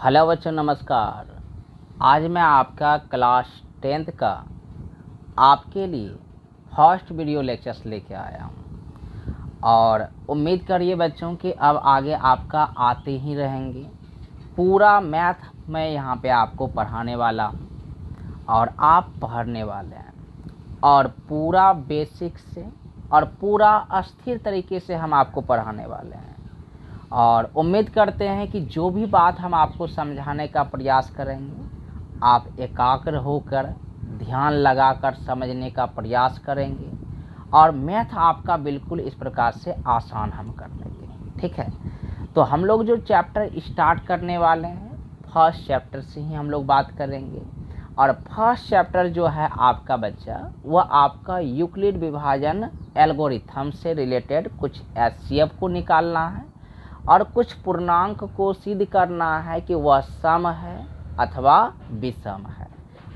Hello बच्चों, नमस्कार। आज मैं आपका क्लास 10th का आपके लिए फर्स्ट वीडियो लेक्चर्स लेके आया हूँ और उम्मीद करिए बच्चों कि अब आगे आपका आते ही रहेंगे। पूरा मैथ मैं यहाँ पे आपको पढ़ाने वाला हूँ और आप पढ़ने वाले हैं और पूरा बेसिक से और पूरा अस्थिर तरीके से हम आपको पढ़ाने वाले हैं और उम्मीद करते हैं कि जो भी बात हम आपको समझाने का प्रयास करेंगे आप एकाग्र होकर ध्यान लगाकर समझने का प्रयास करेंगे और मैथ आपका बिल्कुल इस प्रकार से आसान हम कर देंगे। ठीक है, तो हम लोग जो चैप्टर स्टार्ट करने वाले हैं फर्स्ट चैप्टर से ही हम लोग बात करेंगे और फर्स्ट चैप्टर जो है आपका बच्चा वह आपका यूक्लिड विभाजन एल्गोरिथम से रिलेटेड कुछ एचसीएफ को निकालना है और कुछ पूर्णांक को सिद्ध करना है कि वह सम है अथवा विषम है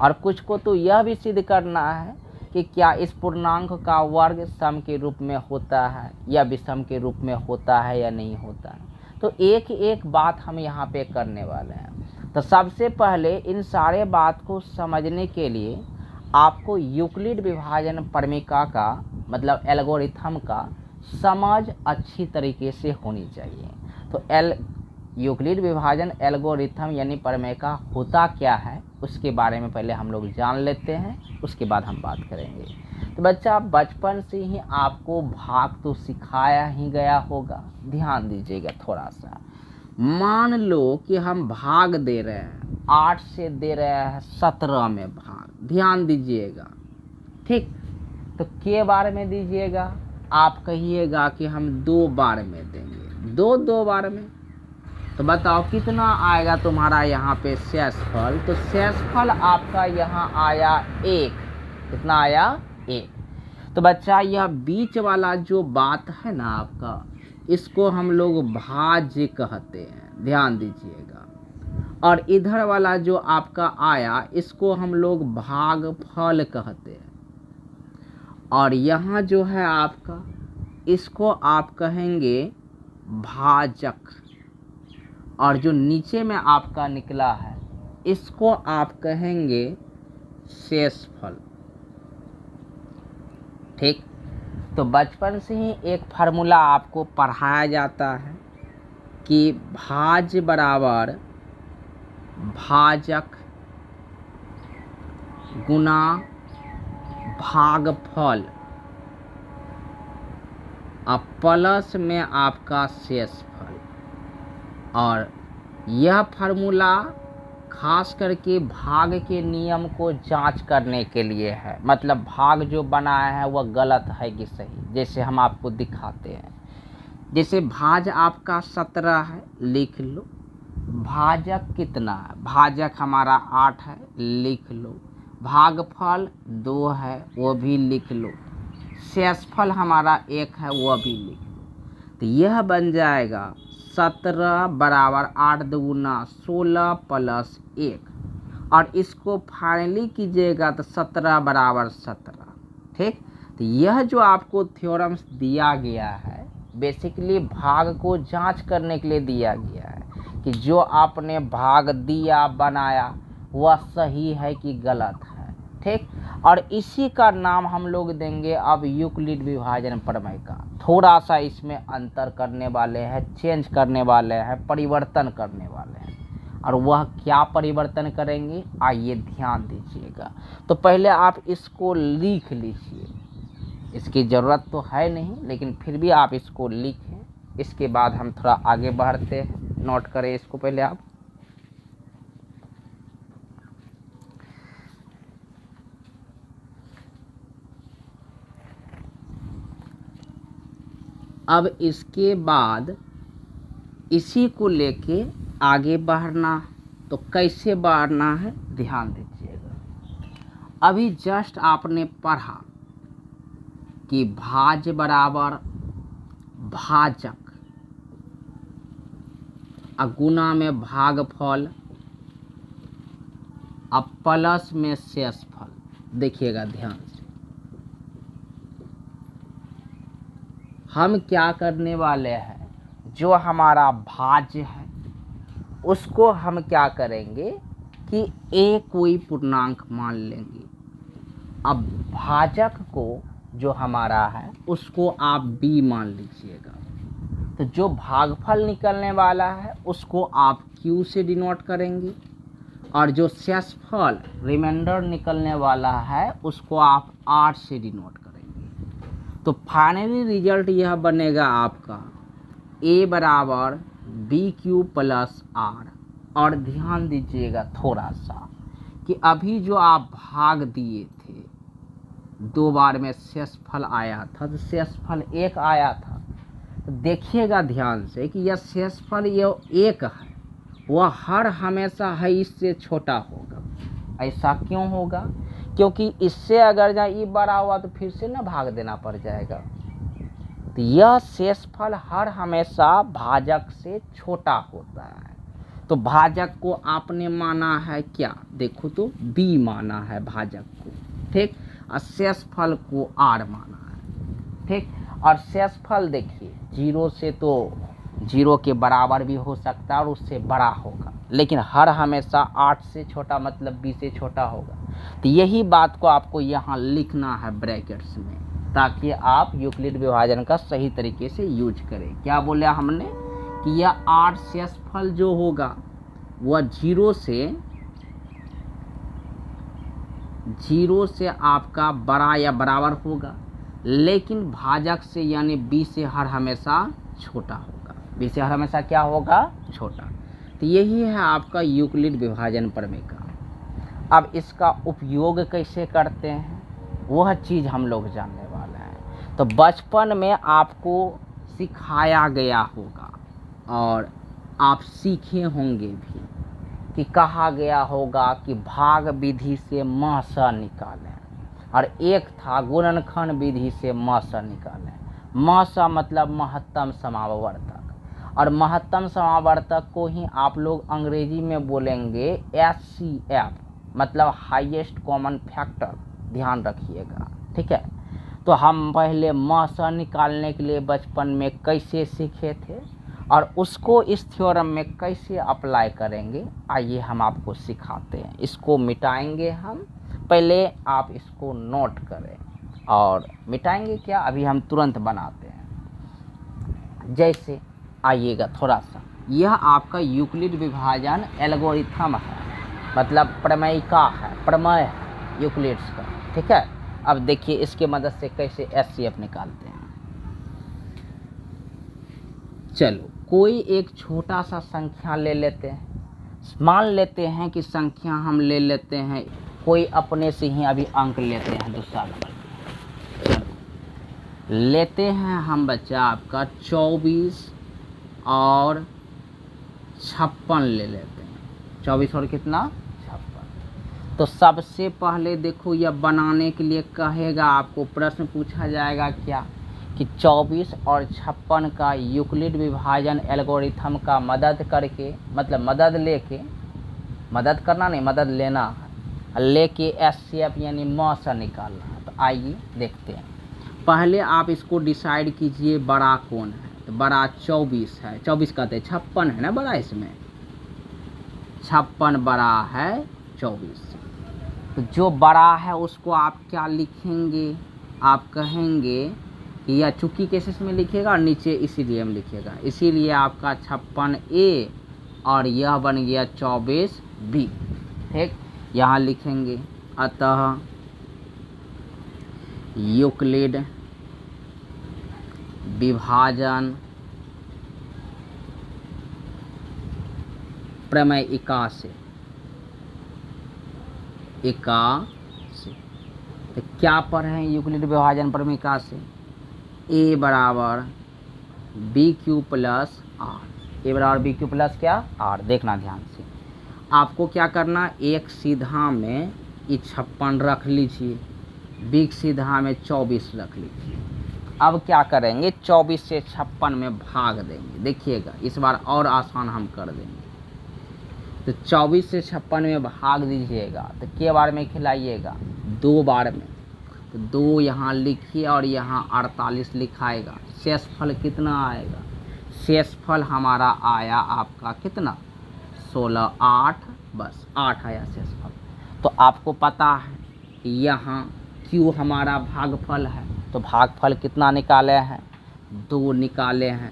और कुछ को तो यह भी सिद्ध करना है कि क्या इस पूर्णांक का वर्ग सम के रूप में होता है या विषम के रूप में होता है या नहीं होता है। तो एक एक बात हम यहाँ पे करने वाले हैं। तो सबसे पहले इन सारे बात को समझने के लिए आपको यूक्लिड विभाजन प्रमेय का मतलब एल्गोरिथम का समझ अच्छी तरीके से होनी चाहिए। तो यूक्लिड विभाजन एल्गोरिथम यानी प्रमेय का होता क्या है उसके बारे में पहले हम लोग जान लेते हैं, उसके बाद हम बात करेंगे। तो बच्चा बचपन से ही आपको भाग तो सिखाया ही गया होगा। ध्यान दीजिएगा थोड़ा सा। मान लो कि हम भाग दे रहे हैं 8 से दे रहे हैं 17 में भाग। ध्यान दीजिएगा, ठीक। तो के बार में दीजिएगा, आप कहिएगा कि हम 2 बार में देंगे, दो बार में। तो बताओ कितना आएगा तुम्हारा यहाँ पे शेषफल। तो शेषफल आपका यहाँ आया 1। कितना आया? 1। तो बच्चा यह बीच वाला जो बात है ना आपका, इसको हम लोग भाज्य कहते हैं। ध्यान दीजिएगा। और इधर वाला जो आपका आया इसको हम लोग भागफल कहते हैं। और यहाँ जो है आपका इसको आप कहेंगे भाजक और जो नीचे में आपका निकला है इसको आप कहेंगे शेषफल। ठीक। तो बचपन से ही एक फार्मूला आपको पढ़ाया जाता है कि भाज्य बराबर भाजक गुना भागफल और प्लस में आपका शेषफल। और यह फार्मूला खास करके भाग के नियम को जांच करने के लिए है, मतलब भाग जो बनाया है वह गलत है कि सही। जैसे हम आपको दिखाते हैं, जैसे भाज आपका 17 है, लिख लो। भाजक कितना है? भाजक हमारा 8 है, लिख लो। भागफल 2 है, वो भी लिख लो। शेषफल हमारा 1 है, वो भी लिख लो। तो यह बन जाएगा 17 बराबर 8 दूना 16 प्लस 1 और इसको फाइनली कीजिएगा तो 17 बराबर 17। ठीक। तो यह जो आपको थ्योरम्स दिया गया है बेसिकली भाग को जांच करने के लिए दिया गया है कि जो आपने भाग दिया बनाया वह सही है कि गलत है। ठीक। और इसी का नाम हम लोग देंगे अब यूक्लिड विभाजन प्रमेय का। थोड़ा सा इसमें अंतर करने वाले हैं, चेंज करने वाले हैं, परिवर्तन करने वाले हैं। और वह क्या परिवर्तन करेंगे आइए ध्यान दीजिएगा। तो पहले आप इसको लिख लीजिए, इसकी ज़रूरत तो है नहीं लेकिन फिर भी आप इसको लिखें। इसके बाद हम थोड़ा आगे बढ़ते हैं। नोट करें इसको पहले आप। अब इसके बाद इसी को लेके आगे बढ़ना। तो कैसे बढ़ना है ध्यान दीजिएगा। अभी जस्ट आपने पढ़ा कि भाज्य बराबर भाजक गुना में भागफल अब प्लस में शेषफल। देखिएगा ध्यान से, हम क्या करने वाले हैं, जो हमारा भाज्य है उसको हम क्या करेंगे कि a कोई पूर्णांक मान लेंगे। अब भाजक को जो हमारा है उसको आप b मान लीजिएगा। तो जो भागफल निकलने वाला है उसको आप q से डिनोट करेंगे और जो शेषफल रिमाइंडर निकलने वाला है उसको आप r से डिनोट करेंगे। तो फाइनली रिजल्ट यह बनेगा आपका a बराबर BQ प्लस R। और ध्यान दीजिएगा थोड़ा सा कि अभी जो आप भाग दिए थे 2 बार में शेषफल आया था, तो शेषफल 1 आया था। तो देखिएगा ध्यान से कि यह शेषफल यह 1 है, वह हर हमेशा है इससे छोटा होगा। ऐसा क्यों होगा? क्योंकि इससे अगर जहाँ ई बड़ा हुआ तो फिर से ना भाग देना पड़ जाएगा। तो यह शेषफल हर हमेशा भाजक से छोटा होता है। तो भाजक को आपने माना है क्या? देखो तो b माना है भाजक को, ठीक। और शेषफल को r माना है, ठीक। और शेषफल देखिए 0 से तो 0 के बराबर भी हो सकता है और उससे बड़ा होगा, लेकिन हर हमेशा 8 से छोटा मतलब b से छोटा होगा। तो यही बात को आपको यहाँ लिखना है ब्रैकेट्स में, ताकि आप यूक्लिड विभाजन का सही तरीके से यूज करें। क्या बोला हमने कि यह 8 शेषफल जो होगा वह 0 से आपका बड़ा या बराबर होगा, लेकिन भाजक से यानी b से हर हमेशा छोटा होगा। b से हर हमेशा क्या होगा? छोटा। तो यही है आपका यूक्लिड विभाजन प्रमेय का। अब इसका उपयोग कैसे करते हैं वह चीज़ हम लोग जानने वाले हैं। तो बचपन में आपको सिखाया गया होगा और आप सीखे होंगे भी कि कहा गया होगा कि भाग विधि से म स निकालें, और एक था गुणनखंड विधि से म स निकालें। म स मतलब महत्तम समावर्तक, और महत्तम समावर्तक को ही आप लोग अंग्रेजी में बोलेंगे HCF मतलब हाईएस्ट कॉमन फैक्टर। ध्यान रखिएगा, ठीक है। तो हम पहले म स निकालने के लिए बचपन में कैसे सीखे थे और उसको इस थ्योरम में कैसे अप्लाई करेंगे, आइए हम आपको सिखाते हैं। इसको मिटाएंगे हम, पहले आप इसको नोट करें। और मिटाएंगे क्या, अभी हम तुरंत बनाते हैं। जैसे आइएगा थोड़ा सा, यह आपका यूक्लिड विभाजन एल्गोरिथम है, मतलब प्रमेयिका है, प्रमेय है यूक्लिड्स का, ठीक है। अब देखिए इसके मदद से कैसे HCF निकालते हैं। चलो कोई एक छोटा सा संख्या ले लेते हैं। मान लेते हैं कि संख्या हम ले लेते हैं, कोई अपने से ही अभी अंक लेते हैं दूसरा नंबर लेते हैं हम बच्चा आपका 24 और 56 ले लेते हैं। 24 और कितना? 56। तो सबसे पहले देखो यह बनाने के लिए कहेगा, आपको प्रश्न पूछा जाएगा क्या कि 24 और 56 का यूक्लिड विभाजन एल्गोरिथम का मदद करके, मतलब मदद लेके, मदद करना नहीं मदद लेना है, लेके HCF यानी म स निकालना है। तो आइए देखते हैं। पहले आप इसको डिसाइड कीजिए बड़ा कौन है। तो बड़ा 24 है, 24 कहते 56 है ना बड़ा, इसमें 56 बड़ा है 24 से। तो जो बड़ा है उसको आप क्या लिखेंगे? आप कहेंगे कि यह चूंकि केसेस में लिखेगा और नीचे इसीलिए में लिखेगा, इसीलिए आपका 56A और यह बन गया 24B, ठीक। यहाँ लिखेंगे अतः यूक्लिड विभाजन प्रमेयिका से तो क्या पढ़ रहे हैं यूक्लिड विभाजन प्रमेयिका से? A बराबर BQ प्लस R। A बराबर BQ प्लस क्या? R। देखना ध्यान से, आपको क्या करना, एक सीधा में ये 56 रख लीजिए, B सीधा में 24 रख लीजिए। अब क्या करेंगे, 24 से 56 में भाग देंगे। देखिएगा इस बार और आसान हम कर देंगे। तो 24 से 56 में भाग दीजिएगा तो के बार में खिलाइएगा? 2 बार में। तो 2 यहाँ लिखिए और यहाँ 48 लिखाएगा। शेषफल कितना आएगा? शेषफल हमारा आया आपका कितना? 16 8, बस 8 आया शेषफल। तो आपको पता है यहाँ Q हमारा भागफल है, तो भागफल कितना निकाले हैं, 2 निकाले हैं,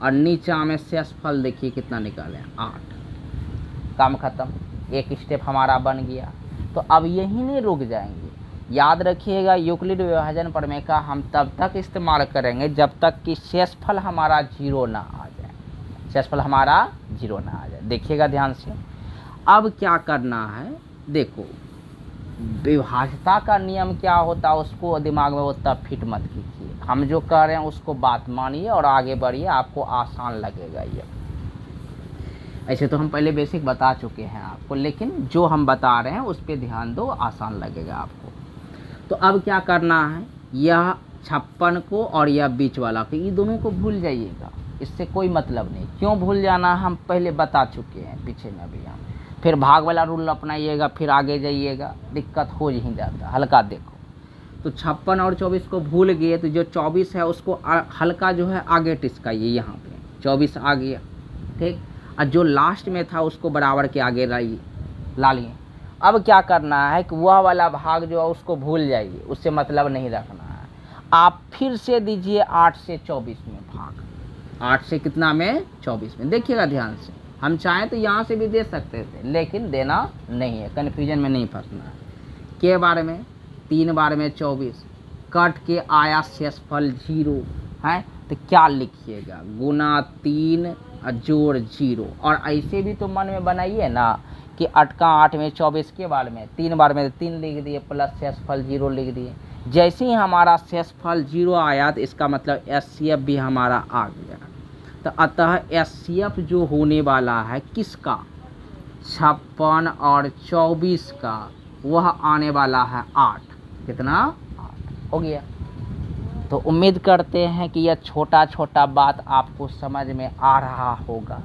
और नीचा में शेषफल देखिए कितना निकाले हैं, 8। काम खत्म, एक स्टेप हमारा बन गया। तो अब यहीं नहीं रुक जाएंगे, याद रखिएगा यूक्लिड विभाजन प्रमेय का हम तब तक इस्तेमाल करेंगे जब तक कि शेषफल हमारा 0 ना आ जाए, शेषफल हमारा 0 ना आ जाए। देखिएगा ध्यान से, अब क्या करना है, देखो विभाज्यता का नियम क्या होता है उसको दिमाग में उतना फिट मत कीजिए, हम जो कह रहे हैं उसको बात मानिए और आगे बढ़िए, आपको आसान लगेगा ये। ऐसे तो हम पहले बेसिक बता चुके हैं आपको, लेकिन जो हम बता रहे हैं उस पर ध्यान दो, आसान लगेगा आपको। तो अब क्या करना है, यह 56 को और यह बीच वाला को, ये दोनों को भूल जाइएगा, इससे कोई मतलब नहीं। क्यों भूल जाना, हम पहले बता चुके हैं पीछे में भी हम, फिर भाग वाला रूल अपनाइएगा, फिर आगे जाइएगा, दिक्कत हो ही जाता। हल्का देखो, तो 56 और 24 को भूल गए, तो जो 24 है उसको हल्का जो है आगे टिस्काइए, यहाँ पे 24 आ गया, ठीक। और जो लास्ट में था उसको बराबर के आगे ला लिए। अब क्या करना है कि वह वाला भाग जो है उसको भूल जाइए, उससे मतलब नहीं रखना है। आप फिर से दीजिए 8 से 24 में भाग, 8 से कितना में 24 में, देखिएगा ध्यान से। हम चाहें तो यहाँ से भी दे सकते थे, लेकिन देना नहीं है, कन्फ्यूजन में नहीं फंसना है। के बार में 3 बार में 24, कट के आया शेषफल 0 है, तो क्या लिखिएगा, गुना 3 जोड़ 0। और ऐसे भी तो मन में बनाइए ना कि 8 का 8 में 24 के बार में 3 बार में 3 लिख दिए, प्लस शेषफल 0 लिख दिए। जैसे ही हमारा शेषफल 0 आया तो इसका मतलब एचसीएफ भी हमारा आ गया। तो अतः एचसीएफ जो होने वाला है किसका, 56 और 24 का, वह आने वाला है 8। कितना, 8 हो गया। तो उम्मीद करते हैं कि यह छोटा छोटा बात आपको समझ में आ रहा होगा।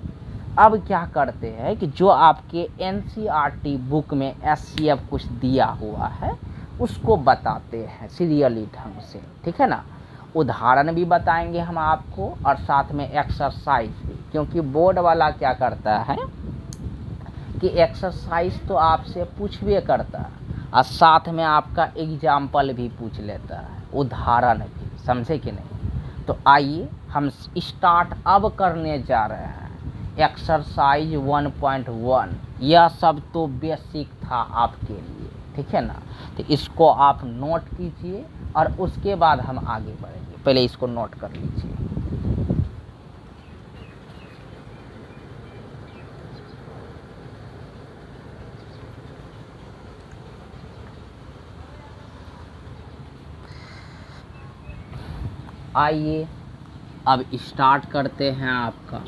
अब क्या करते हैं कि जो आपके एनसीईआरटी बुक में एचसीएफ कुछ दिया हुआ है उसको बताते हैं सीरियली ढंग से, ठीक है ना। उदाहरण भी बताएंगे हम आपको और साथ में एक्सरसाइज भी, क्योंकि बोर्ड वाला क्या करता है कि एक्सरसाइज तो आपसे पूछबे करता है और साथ में आपका एग्जाम्पल भी पूछ लेता है, उदाहरण भी, समझे कि नहीं। तो आइए हम स्टार्ट अब करने जा रहे हैं एक्सरसाइज 1.1। यह सब तो बेसिक था आपके लिए, ठीक है ना। तो इसको आप नोट कीजिए और उसके बाद हम आगे बढ़ेंगे। पहले इसको नोट कर लीजिए। आइए अब स्टार्ट करते हैं आपका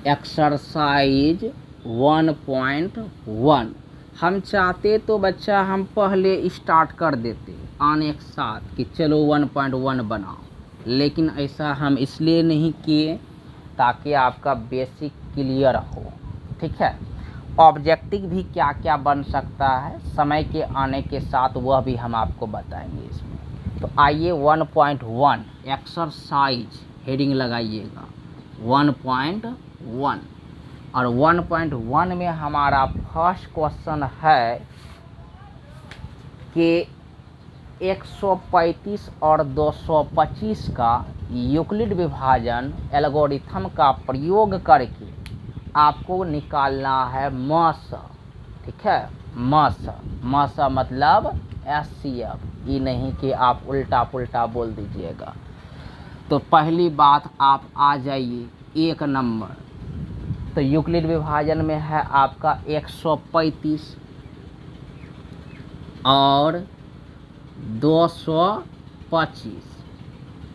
एक्सरसाइज 1.1। हम चाहते तो बच्चा हम पहले स्टार्ट कर देते आने के साथ कि चलो 1.1 बनाओ, लेकिन ऐसा हम इसलिए नहीं किए ताकि आपका बेसिक क्लियर हो, ठीक है। ऑब्जेक्टिव भी क्या क्या बन सकता है समय के आने के साथ वह भी हम आपको बताएंगे इसमें। तो आइए 1.1 एक्सरसाइज हेडिंग लगाइएगा 1.1। और 1.1 में हमारा फर्स्ट क्वेश्चन है कि 135 और 225 का यूक्लिड विभाजन एल्गोरिथम का प्रयोग करके आपको निकालना है मस, ठीक है। मस मतलब एचसीएफ, ये नहीं कि आप उल्टा पुल्टा बोल दीजिएगा। तो पहली बात आप आ जाइए 1 नंबर। तो यूक्लिड विभाजन में है आपका 135 और 225,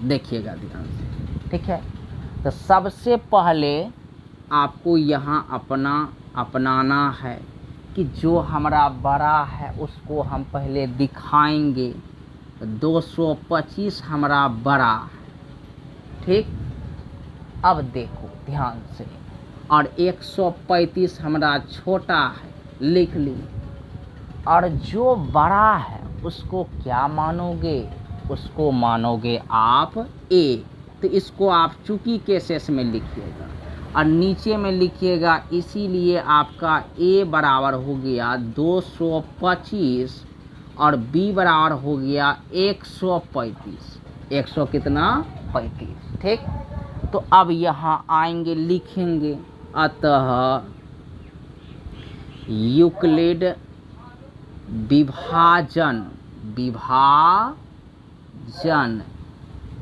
देखिएगा ध्यान से, ठीक है। तो सबसे पहले आपको यहाँ अपनाना है कि जो हमारा बड़ा है उसको हम पहले दिखाएंगे। 225 हमारा बड़ा है, ठीक। अब देखो ध्यान से, और 135 हमारा छोटा है, लिख ली। और जो बड़ा है उसको क्या मानोगे, उसको मानोगे आप ए। तो इसको आप चूकी के शेष में लिखिएगा। और नीचे में लिखिएगा, इसीलिए आपका ए बराबर हो गया 225 और बी बराबर हो गया 135। 100 कितना 35। ठीक, तो अब यहाँ आएंगे, लिखेंगे, अतः यूक्लिड विभाजन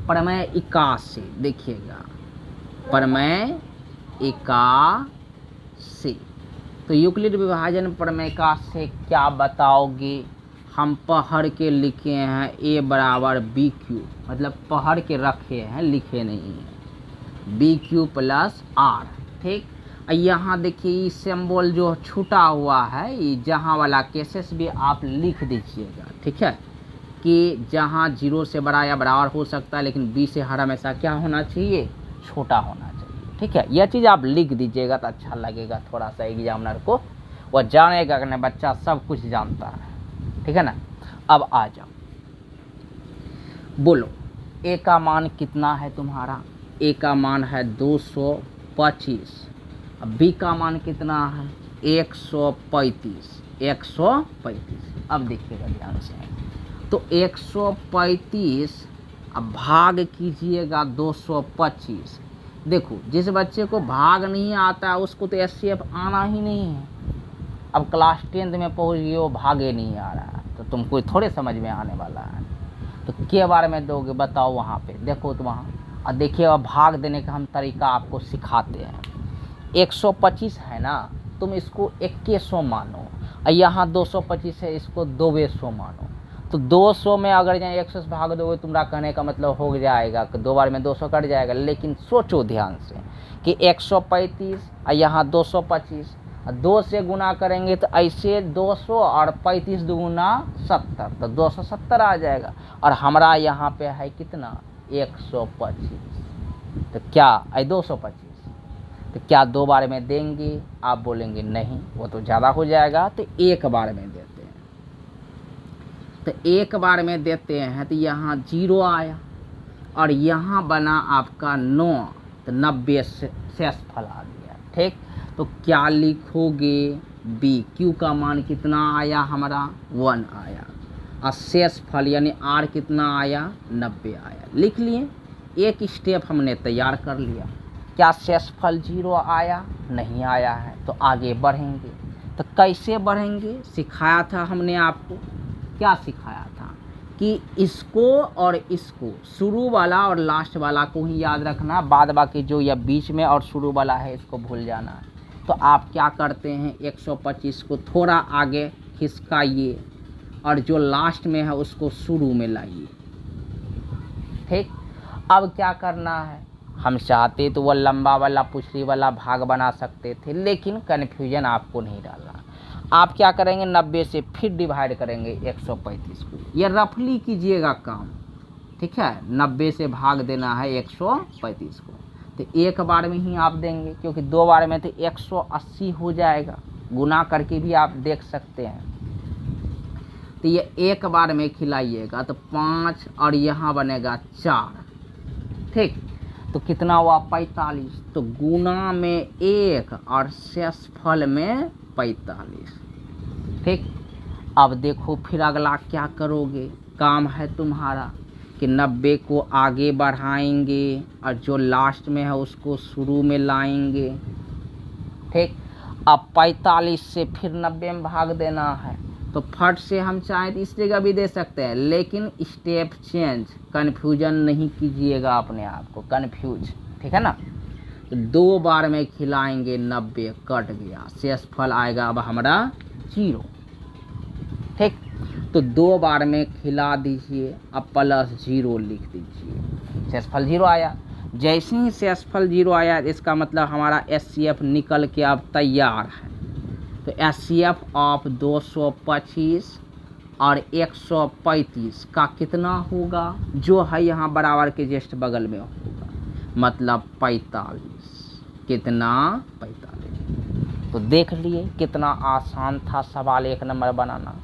प्रमेय 21 से, देखिएगा प्रमेय 21 से। तो यूक्लिड विभाजन प्रमेय 21 से क्या बताओगे? हम पढ़ के लिखे हैं ए बराबर बी क्यू, मतलब पढ़ के रखे हैं, लिखे नहीं हैं, बी क्यू प्लस आर। ठीक, यहाँ देखिए सिंबल जो छूटा हुआ है, ये जहाँ वाला केसेस भी आप लिख दीजिएगा। ठीक है, कि जहाँ 0 से बड़ा या बराबर हो सकता है, लेकिन बी से हर हमेशा क्या होना चाहिए? छोटा होना चाहिए। ठीक है, यह चीज़ आप लिख दीजिएगा तो अच्छा लगेगा थोड़ा सा एग्जामिनर को, वह जानेगा कि बच्चा सब कुछ जानता है। ठीक है ना। अब आ जाओ, बोलो ए का मान कितना है तुम्हारा? ए का मान है 225। अब बी का मान कितना है? 135। 135। अब देखिएगा ध्यान से, तो 135 अब भाग कीजिएगा 225। देखो, जिस बच्चे को भाग नहीं आता है उसको तो एचसीएफ आना ही नहीं है। अब क्लास 10th में पहुंच गए, वो भागे नहीं आ रहा है, तो तुमको थोड़े समझ में आने वाला है। तो के बारे में दोगे बताओ? वहाँ पे देखो तो वहाँ, और देखिए अब भाग देने का हम तरीका आपको सिखाते हैं। 125 है ना, तुम इसको 2100 मानो, और यहाँ 225 है, इसको 200 मानो। तो 200 में अगर यहाँ 100 से भाग दोगे, तुम्हारा कहने का मतलब हो जाएगा कि 2 बार में 200 कट जाएगा। लेकिन सोचो ध्यान से कि 135 और यहाँ 225, 2 से गुना करेंगे तो ऐसे 200 और 35 दुगुना 70, तो 270 आ जाएगा। और हमारा यहाँ पे है कितना? 125। तो क्या है 225? तो क्या 2 बार में देंगे? आप बोलेंगे नहीं, वो तो ज़्यादा हो जाएगा, तो 1 बार में देते हैं। तो 1 बार में देते हैं, तो यहाँ 0 आया और यहाँ बना आपका 9, तो 90 शेषफल आ गया। ठीक, तो क्या लिखोगे? बी क्यू का मान कितना आया? हमारा 1 आया, और शेषफल यानी आर कितना आया? 90 आया। लिख लिए, एक स्टेप हमने तैयार कर लिया। क्या शेषफल 0 आया? नहीं आया है, तो आगे बढ़ेंगे। तो कैसे बढ़ेंगे? सिखाया था हमने आपको। क्या सिखाया था? कि इसको और इसको, शुरू वाला और लास्ट वाला को ही याद रखना, बाद बाकी जो या बीच में और शुरू वाला है इसको भूल जाना है। तो आप क्या करते हैं? 125 को थोड़ा आगे खिसकाइए और जो लास्ट में है उसको शुरू में लाइए। ठीक, अब क्या करना है? हम चाहते तो वो लंबा वाला पुछड़ी वाला भाग बना सकते थे, लेकिन कन्फ्यूजन आपको नहीं डालना। आप क्या करेंगे? 90 से फिर डिवाइड करेंगे 135 को। ये रफली कीजिएगा काम। ठीक है, 90 से भाग देना है 135 को, तो 1 बार में ही आप देंगे, क्योंकि 2 बार में तो 180 हो जाएगा। गुना करके भी आप देख सकते हैं। तो ये 1 बार में खिलाइएगा तो 5 और यहाँ बनेगा 4। ठीक, तो कितना हुआ? 45। तो गुना में 1 और शेषफल में 45। ठीक, अब देखो फिर अगला क्या करोगे? काम है तुम्हारा कि 90 को आगे बढ़ाएंगे और जो लास्ट में है उसको शुरू में लाएंगे। ठीक, अब 45 से फिर 90 में भाग देना है, तो फट से हम चाहें तो इस जगह भी दे सकते हैं, लेकिन स्टेप चेंज, कन्फ्यूजन नहीं कीजिएगा अपने आप को, कन्फ्यूज। ठीक है ना। तो 2 बार में खिलाएंगे, 90 कट गया, शेषफल आएगा अब हमारा 0। ठीक, तो 2 बार में खिला दीजिए, अब +0 लिख दीजिए, शेषफल 0 आया। जैसे ही शेषफल 0 आया, इसका मतलब हमारा एचसीएफ निकल के अब तैयार है। तो एचसीएफ ऑफ 225 और 135 का कितना होगा? जो है यहाँ बराबर के जस्ट बगल में होगा, मतलब 45। कितना? 45। तो देख लिए कितना आसान था सवाल 1 नंबर बनाना।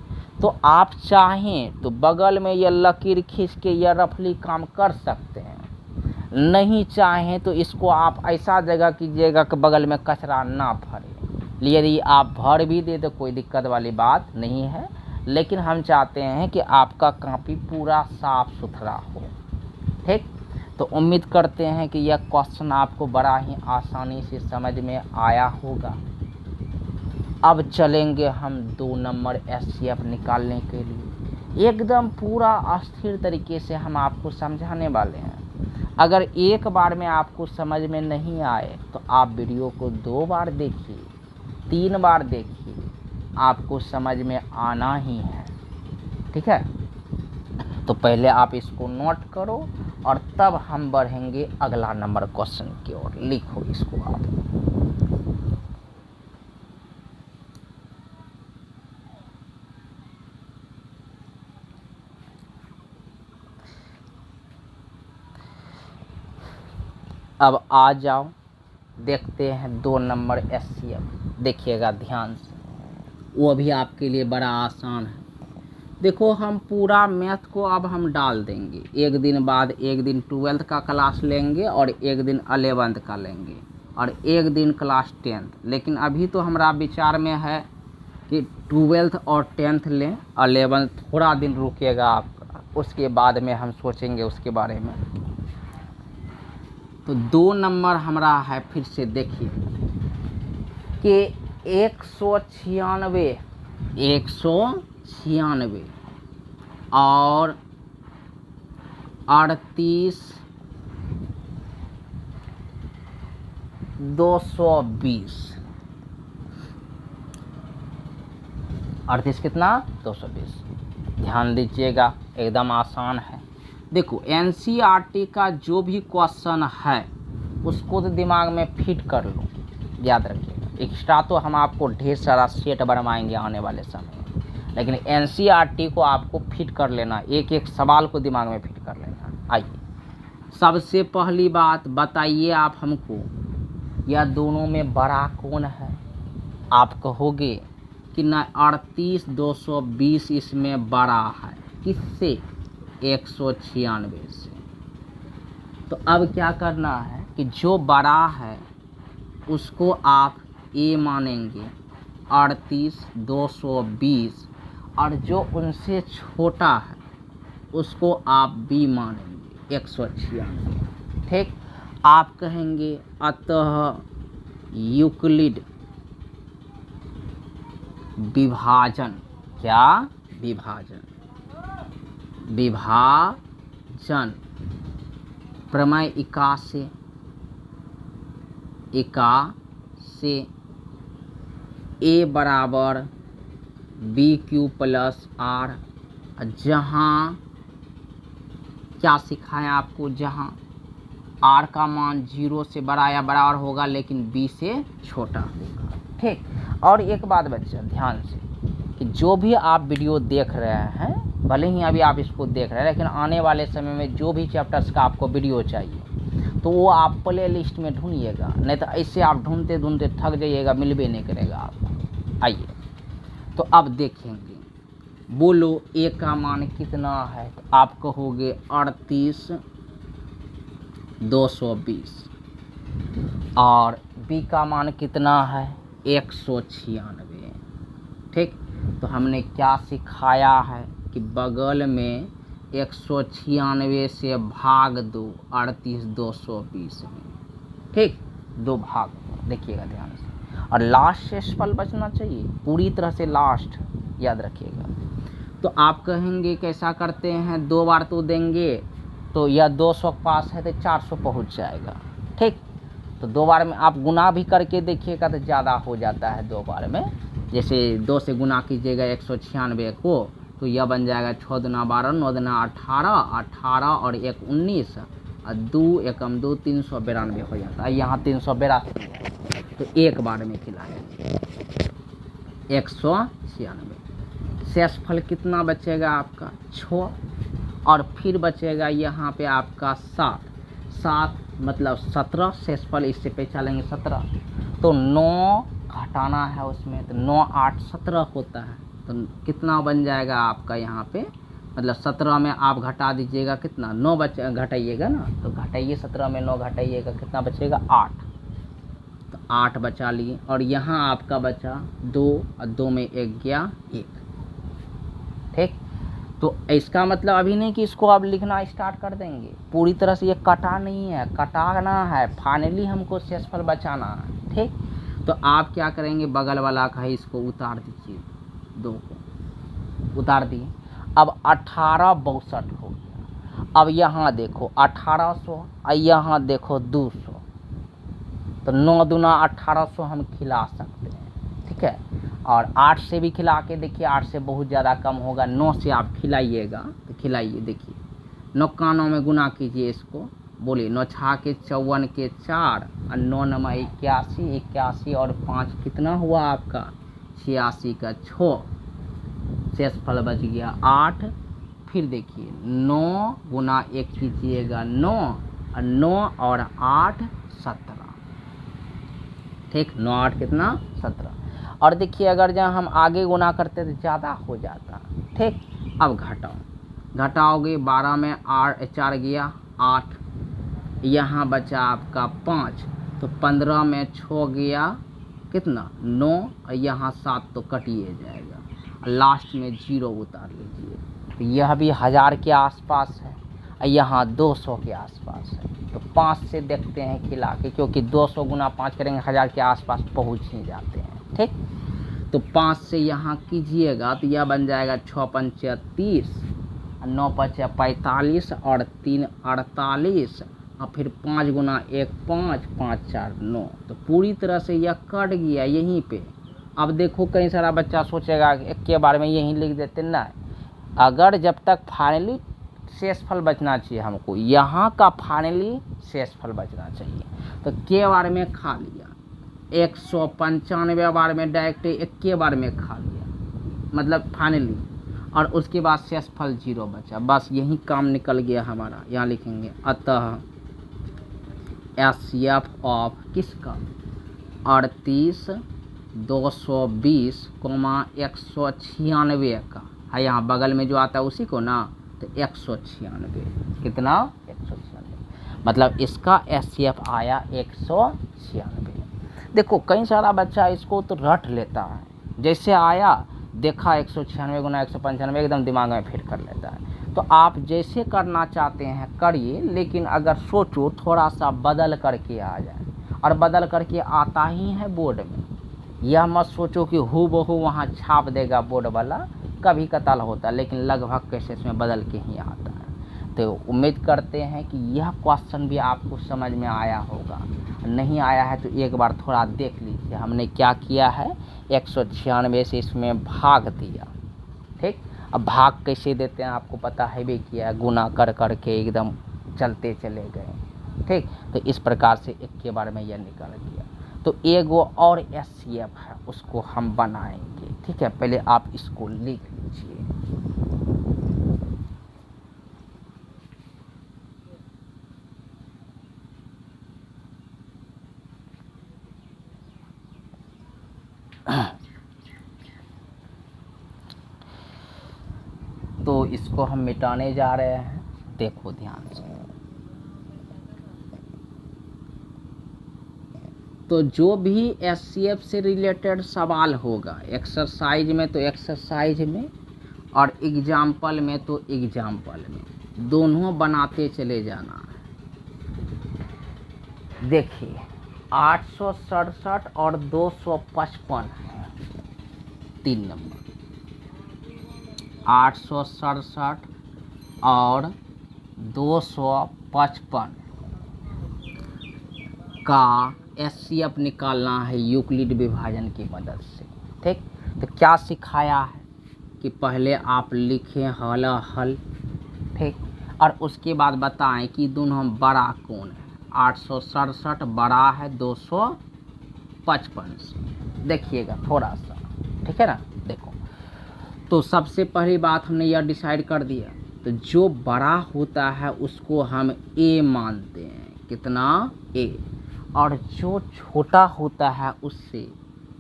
तो आप चाहें तो बगल में ये लकीर खींच के यह रफली काम कर सकते हैं, नहीं चाहें तो इसको आप ऐसा जगह कीजिएगा कि बगल में कचरा ना भरे। यदि आप भर भी दे तो कोई दिक्कत वाली बात नहीं है, लेकिन हम चाहते हैं कि आपका कॉपी पूरा साफ सुथरा हो। ठीक, तो उम्मीद करते हैं कि यह क्वेश्चन आपको बड़ा ही आसानी से समझ में आया होगा। अब चलेंगे हम 2 नंबर एचसीएफ निकालने के लिए। एकदम पूरा अस्थिर तरीके से हम आपको समझाने वाले हैं। अगर एक बार में आपको समझ में नहीं आए तो आप वीडियो को 2 बार देखिए, 3 बार देखिए, आपको समझ में आना ही है। ठीक है, तो पहले आप इसको नोट करो और तब हम बढ़ेंगे अगला नंबर क्वेश्चन की ओर। लिखो इसको आप। अब आ जाओ, देखते हैं 2 नंबर एचसीएफ। देखिएगा ध्यान से, वो भी आपके लिए बड़ा आसान है। देखो, हम पूरा मैथ को अब हम डाल देंगे। एक दिन बाद एक दिन 12th का क्लास लेंगे और एक दिन 11th का लेंगे और एक दिन क्लास 10th। लेकिन अभी तो हमारा विचार में है कि 12th और 10th लें, 11th थोड़ा दिन रुकेगा आपका, उसके बाद में हम सोचेंगे उसके बारे में। तो 2 नंबर हमारा है, फिर से देखिए कि 196 और 38 220। 38 कितना? 220। ध्यान दीजिएगा, एकदम आसान है। देखो, एनसीईआरटी का जो भी क्वेश्चन है उसको तो दिमाग में फिट कर लो, याद रखिएगा। एक्स्ट्रा तो हम आपको ढेर सारा सेट बनवाएंगे आने वाले समय में, लेकिन एनसीईआरटी को आपको फिट कर लेना, एक एक सवाल को दिमाग में फिट कर लेना। आइए, सबसे पहली बात बताइए आप हमको, यह दोनों में बड़ा कौन है? आप कहोगे कि ना 38 220 इसमें बड़ा है। किससे? 196 से। तो अब क्या करना है कि जो बड़ा है उसको आप ए मानेंगे 38 220, और जो उनसे छोटा है उसको आप बी मानेंगे 196। ठीक, आप कहेंगे अतः यूक्लिड विभाजन, क्या विभाजन प्रमेय इका से ए बराबर बी क्यू प्लस आर। जहाँ क्या सिखाएं आपको, जहाँ आर का मान 0 से बड़ा या बराबर होगा लेकिन बी से छोटा होगा। ठीक, और एक बात बच्चा ध्यान से, कि जो भी आप वीडियो देख रहे हैं, भले ही अभी आप इसको देख रहे हैं, लेकिन आने वाले समय में जो भी चैप्टर्स का आपको वीडियो चाहिए तो वो आप प्ले लिस्ट में ढूंढिएगा, नहीं तो ऐसे आप ढूंढते ढूंढते थक जाइएगा, मिलबे नहीं करेगा आपको। आइए, तो अब देखेंगे, बोलो ए का मान कितना है? तो आप कहोगे 38 220, और बी का मान कितना है? 196। ठीक, तो हमने क्या सिखाया है कि बगल में 196 से भाग दो 38 220 में। ठीक, 2 भाग, देखिएगा ध्यान से, और लास्ट शेषफल बचना चाहिए, पूरी तरह से लास्ट, याद रखिएगा। तो आप कहेंगे कैसा करते हैं, 2 बार तो देंगे तो यह 200 के पास है तो 400 पहुंच जाएगा। ठीक, तो 2 बार में आप गुना भी करके देखिएगा तो ज़्यादा हो जाता है 2 बार में। जैसे 2 से गुना कीजिएगा 196 को, तो यह बन जाएगा 6 दूना 12, 9 दूना 18, 18 और 1 19, और 2 एकम 2 392 हो जाता है। यहाँ 382 तो एक बार में खिलाएंगे 196। शेषफल कितना बचेगा आपका? 6, और फिर बचेगा यहाँ पे आपका 7 मतलब 17। शेषफल इससे पे चलेंगे 17, तो 9 घटाना है उसमें, तो 9 8 17 होता है। तो कितना बन जाएगा आपका यहाँ पे? मतलब 17 में आप घटा दीजिएगा कितना, 9 घटाइएगा ना, तो घटाइए 17 में 9 घटाइएगा, कितना बचेगा 8। तो 8 बचा लिए, और यहाँ आपका बचा 2, और 2 में 1 गया 1। ठीक, तो इसका मतलब अभी नहीं कि इसको आप लिखना स्टार्ट कर देंगे, पूरी तरह से ये कटा नहीं है, कटाना है, फाइनली हमको शेषफल बचाना है। ठीक, तो आप क्या करेंगे, बगल वाला का ही इसको उतार दीजिए, 2 को उतार दिए। अब 1862 हो गया। अब यहाँ देखो 1800, और यहाँ देखो 200, तो 9 दूना 1800 हम खिला सकते हैं। ठीक है, और 8 से भी खिला के देखिए, 8 से बहुत ज़्यादा कम होगा, 9 से आप खिलाइएगा, तो खिलाइए, देखिए 9 का 9 में गुना कीजिए इसको, बोलिए 9 छा के 54 के 4, और 9 नमा 81, 81 और 5 कितना हुआ आपका 86 का 6, शेषफल बच गया 8। फिर देखिए 9 गुना 1 कीजिएगा 9, और 9 और 8 17। ठीक, 9 8 कितना 17। और देखिए अगर जहाँ हम आगे गुना करते तो ज़्यादा हो जाता। ठीक, अब घटाओगे 12 में 4 गया 8, यहाँ बचा आपका 5, तो 15 में 6 गया कितना 9, और यहाँ 7 तो कटिए जाएगा, लास्ट में 0 उतार लीजिए। तो यह भी 1000 के आसपास है, और यहाँ 200 के आसपास है। तो 5 से देखते हैं खिला के, क्योंकि 200 गुना 5 करेंगे 1000 के आसपास पहुँच ही जाते हैं। ठीक, तो 5 से यहाँ कीजिएगा तो यह बन जाएगा 6 पंचे 30, 9 पंचे 45, और 3 48, और फिर 5 गुना 1 5, 5 4 9। तो पूरी तरह से यह कट गया यहीं पे। अब देखो कई सारा बच्चा सोचेगा कि एक के बारे में यहीं लिख देते ना, अगर जब तक फाइनली शेषफल बचना चाहिए हमको, यहाँ का फाइनली शेषफल बचना चाहिए, तो के बार में खा लिया, 195 बार में डायरेक्ट एक के बार में खा लिया, मतलब फाइनली, और उसके बाद शेषफल 0 बचा, बस यही काम निकल गया हमारा। यहाँ लिखेंगे अतः एचसीएफ ऑफ किसका 38 220, 196 का है, यहाँ बगल में जो आता है उसी को ना, तो 196 कितना 196, मतलब इसका एचसीएफ आया 196। देखो कई सारा बच्चा इसको तो रट लेता है, जैसे आया देखा 196 गुना 195 एकदम दिमाग में फिट कर लेता है। तो आप जैसे करना चाहते हैं करिए, लेकिन अगर सोचो थोड़ा सा बदल करके आ जाए, और बदल करके आता ही है बोर्ड में, यह मत सोचो कि हूबहू वहाँ छाप देगा बोर्ड वाला, कभी कताल होता है, लेकिन लगभग कैसे इसमें बदल के ही आता है। तो उम्मीद करते हैं कि यह क्वेश्चन भी आपको समझ में आया होगा, नहीं आया है तो एक बार थोड़ा देख लीजिए हमने क्या किया है, 196 से इसमें भाग दिया। ठीक, अब भाग कैसे देते हैं आपको पता है भी किया है, गुना कर करके एकदम चलते चले गए। ठीक, तो इस प्रकार से एक के बारे में यह निकल गया। तो एगो और एचसीएफ है, उसको हम बनाएंगे। ठीक है, पहले आप इसको लिख लीजिए। तो इसको हम मिटाने जा रहे हैं, देखो ध्यान से। तो जो भी एचसीएफ से रिलेटेड सवाल होगा एक्सरसाइज में तो एक्सरसाइज में, और एग्जाम्पल में तो एग्जाम्पल में, दोनों बनाते चले जाना है। देखिए 867 और 255 है, 3 नंबर 867 और 255 का एचसीएफ निकालना है यूक्लिड विभाजन की मदद से। ठीक, तो क्या सिखाया है कि पहले आप लिखें हल। ठीक, और उसके बाद बताएं कि दोनों बड़ा कौन है, 867 बड़ा है 255 से। देखिएगा थोड़ा सा, ठीक है ना। देखो तो सबसे पहली बात हमने यह डिसाइड कर दिया, तो जो बड़ा होता है उसको हम ए मानते हैं, कितना ए, और जो छोटा होता है उससे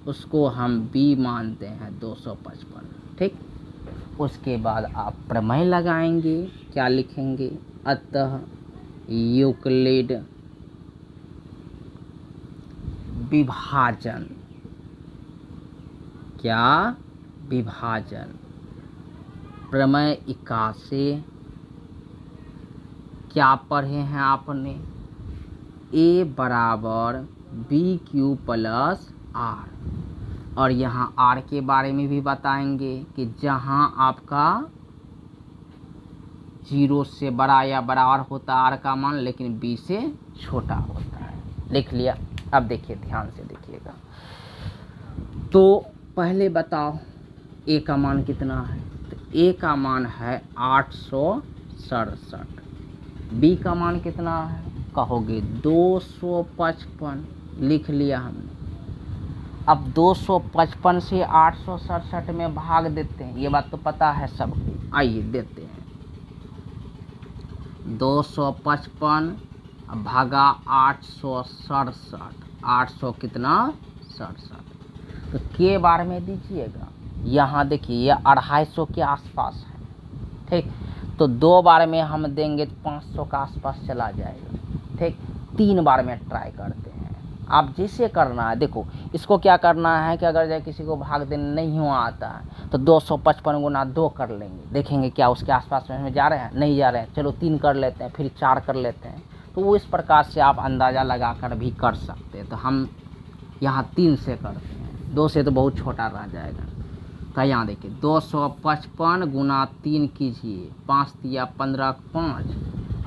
उसको हम बी मानते हैं 255। ठीक, उसके बाद आप प्रमेय लगाएंगे, क्या लिखेंगे, अतः यूक्लिड विभाजन, क्या विभाजन प्रमेय 81 क्या पढ़े हैं आपने, a बराबर बी क्यू प्लस आर, और यहाँ आर के बारे में भी बताएंगे कि जहाँ आपका 0 से बड़ा या बराबर होता है आर का मान, लेकिन बी से छोटा होता है। लिख लिया। अब देखिए, ध्यान से देखिएगा। तो पहले बताओ ए का मान कितना है, तो ए का मान है 867, बी का मान कितना है, कहोगे 255, लिख लिया हमने। अब 255 से 867 में भाग देते हैं, ये बात तो पता है सबको, आइए देते हैं। 255 भागा 867, 800 कितना 67, तो के बार में दीजिएगा। यहाँ देखिए ये 250 के आसपास है, ठीक। तो 2 बार में हम देंगे तो 500 के आसपास चला जाएगा, ठीक। 3 बार में ट्राई करते हैं। आप जैसे करना है, देखो इसको क्या करना है कि अगर जैसे किसी को भाग देने नहीं हुआ आता है तो 255 गुना 2 कर लेंगे, देखेंगे क्या उसके आसपास में जा रहे हैं, नहीं जा रहे हैं, चलो 3 कर लेते हैं, फिर 4 कर लेते हैं। तो वो इस प्रकार से आप अंदाज़ा लगा कर भी कर सकते हैं। तो हम यहाँ 3 से करते हैं, 2 से तो बहुत छोटा रह जाएगा। तो यहाँ देखिए 255 गुना 3 कीजिए, 5 तिया 15 5,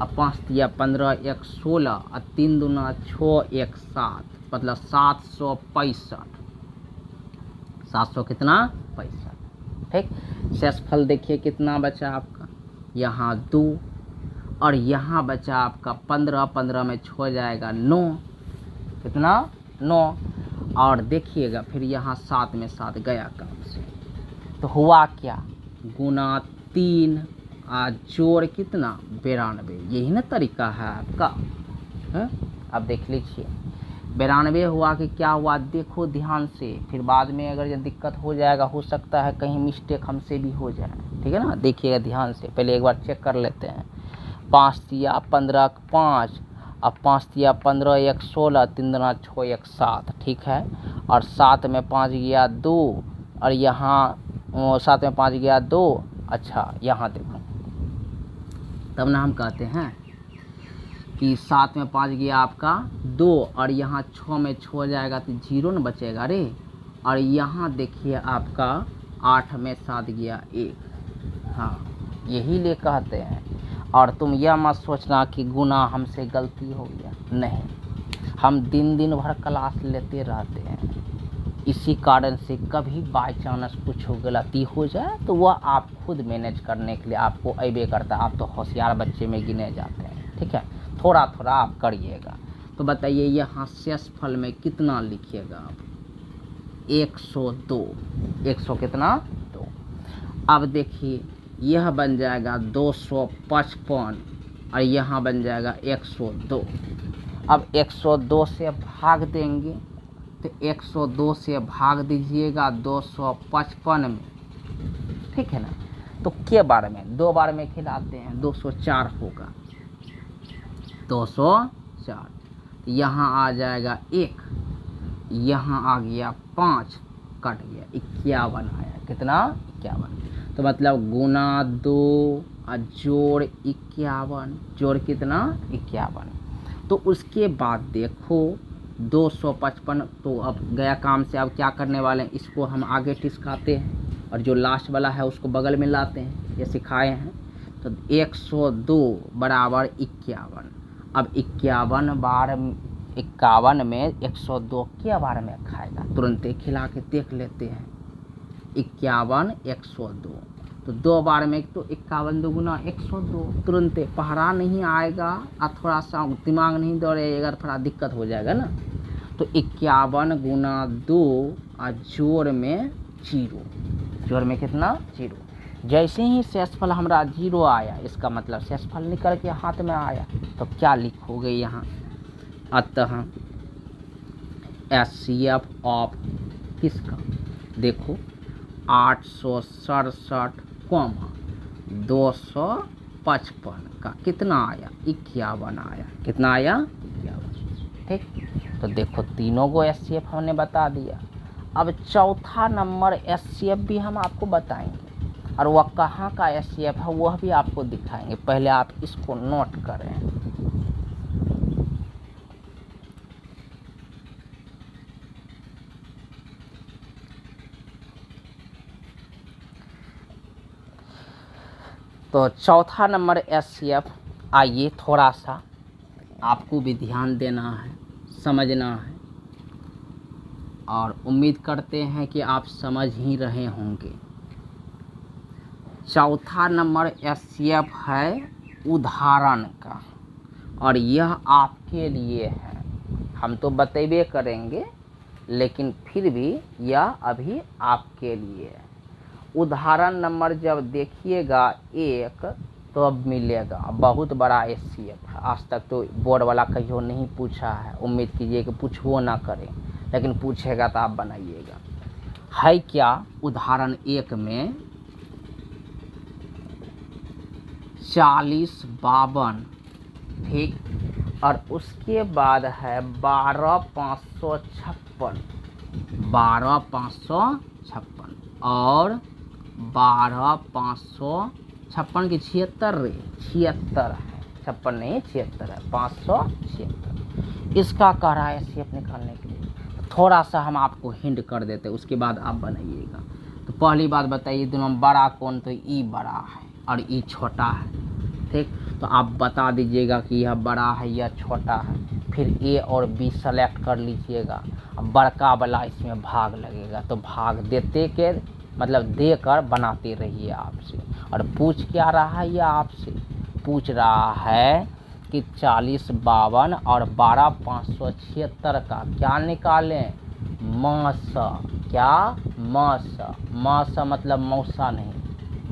अब 5 तिया 15 1 16, और 3 दूना 6 1 7, मतलब 765, 700 कितना 65, ठीक। शेषफल देखिए कितना बचा आपका, यहाँ 2, और यहाँ बचा आपका 15, 15 में 6 हो जाएगा 9, कितना 9, और देखिएगा फिर यहाँ 7 में 7 गया काम से, तो हुआ क्या, गुना 3 जोड़ कितना 92, यही ना तरीका है आपका है? अब देख लीजिए 92 हुआ कि क्या हुआ, देखो ध्यान से, फिर बाद में अगर ये दिक्कत हो जाएगा, हो सकता है कहीं मिस्टेक हमसे भी हो जाए, ठीक है ना। देखिएगा ध्यान से, पहले एक बार चेक कर लेते हैं। 5 तिया 15 5, अब 5 तिया 15 1 16, 3 दूना 6 1 7, ठीक है। और 7 में 5 गया 2, और यहाँ 7 में 5 गया 2, अच्छा यहाँ देखो, तब ना हम कहते हैं कि 7 में 5 गया आपका 2, और यहाँ 6 में 6 हो जाएगा तो 0 न बचेगा रे, और यहाँ देखिए आपका 8 में 7 गया 1, हाँ यही ले कहते हैं। और तुम यह मत सोचना कि गुना हमसे गलती हो गया, नहीं, हम दिन भर क्लास लेते रहते हैं, इसी कारण से कभी बाय चांस कुछ गलती हो जाए तो वह आप खुद मैनेज करने के लिए आपको अबे करता है, आप तो होशियार बच्चे में गिने जाते हैं, ठीक है। थोड़ा थोड़ा आप करिएगा। तो बताइए यहाँ शेषफल में कितना लिखिएगा आप, 102, 100 कितना 2। अब देखिए यह बन जाएगा 255, और यहाँ बन जाएगा 102। अब 102 से भाग देंगे, तो 102 से भाग दीजिएगा 255 में, ठीक है ना। तो के बार में 2 बार में खिलाते हैं, 204 होगा, 204, यहाँ आ जाएगा 1, यहाँ आ गया 5, कट गया 51 आया, कितना 51। तो मतलब गुना 2 और जोड़ 51, जोड़ कितना 51। तो उसके बाद देखो 255, तो अब गया काम से, अब क्या करने वाले हैं, इसको हम आगे टिस्काते हैं और जो लास्ट वाला है उसको बगल में लाते हैं, ये सिखाए हैं। तो 102 बराबर 51, अब 51 बार 51 में 102 क्या बार में खाएगा, तुरंत खिला के देख लेते हैं। 51 102, तो 2 बार में, तो 51 2 102, तुरंत पहरा नहीं आएगा और थोड़ा सा दिमाग नहीं दौड़ेगा, थोड़ा दिक्कत हो जाएगा ना। तो 51 गुना 2 और जोड़ में 0, जोड़ में कितना 0। जैसे ही शेषफल हमारा 0 आया, इसका मतलब शेषफल निकल के हाथ में आया, तो क्या लिखोगे यहाँ, अतः HCF ऑफ किसका, देखो 867 कॉमा 255 का कितना आया 51 आया। कितना आया 51। ठीक, तो देखो तीनों को एचसीएफ हमने बता दिया। अब चौथा नंबर एचसीएफ भी हम आपको बताएंगे और वह कहाँ का एचसीएफ है वह भी आपको दिखाएंगे। पहले आप इसको नोट करें। तो चौथा नंबर एचसीएफ, आइए थोड़ा सा आपको भी ध्यान देना है, समझना है और उम्मीद करते हैं कि आप समझ ही रहे होंगे। चौथा नंबर एचसीएफ है उदाहरण का और यह आपके लिए है। हम तो बतेबे करेंगे लेकिन फिर भी यह अभी आपके लिए है। उदाहरण नंबर जब देखिएगा 1 तो अब मिलेगा, बहुत बड़ा एचसीएफ है। आज तक तो बोर्ड वाला कहियो नहीं पूछा है, उम्मीद कीजिए कि पूछो ना करें, लेकिन पूछेगा तो आप बनाइएगा। है क्या उदाहरण 1 में 40 52, ठीक, और उसके बाद है 12 556, 12 556 और 12 556 की 76 है, 56 नहीं 76 है, 576। इसका कह रहा है एचसीएफ निकालने के लिए। थोड़ा सा हम आपको हिंट कर देते, उसके बाद आप बनाइएगा। तो पहली बात बताइए दोनों में बड़ा कौन, तो ई बड़ा है और ई छोटा है। ठीक, तो आप बता दीजिएगा कि यह बड़ा है या छोटा है। फिर ए और बी सेलेक्ट कर लीजिएगा। अब बड़का वाला इसमें भाग लगेगा, तो भाग देते के मतलब देकर बनाते रहिए आपसे। और पूछ क्या रहा है, यह आपसे पूछ रहा है कि 40 52 और 12 576 का क्या निकालें, मौसा। क्या मौसा मतलब मौसा नहीं,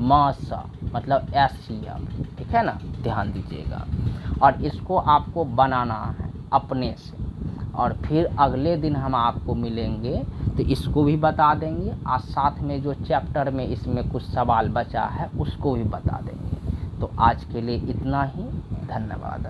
मौसा मतलब एचसीएफ। ठीक है ना, ध्यान दीजिएगा। और इसको आपको बनाना है अपने से, और फिर अगले दिन हम आपको मिलेंगे तो इसको भी बता देंगे और साथ में जो चैप्टर में इसमें कुछ सवाल बचा है उसको भी बता देंगे। तो आज के लिए इतना ही, धन्यवाद।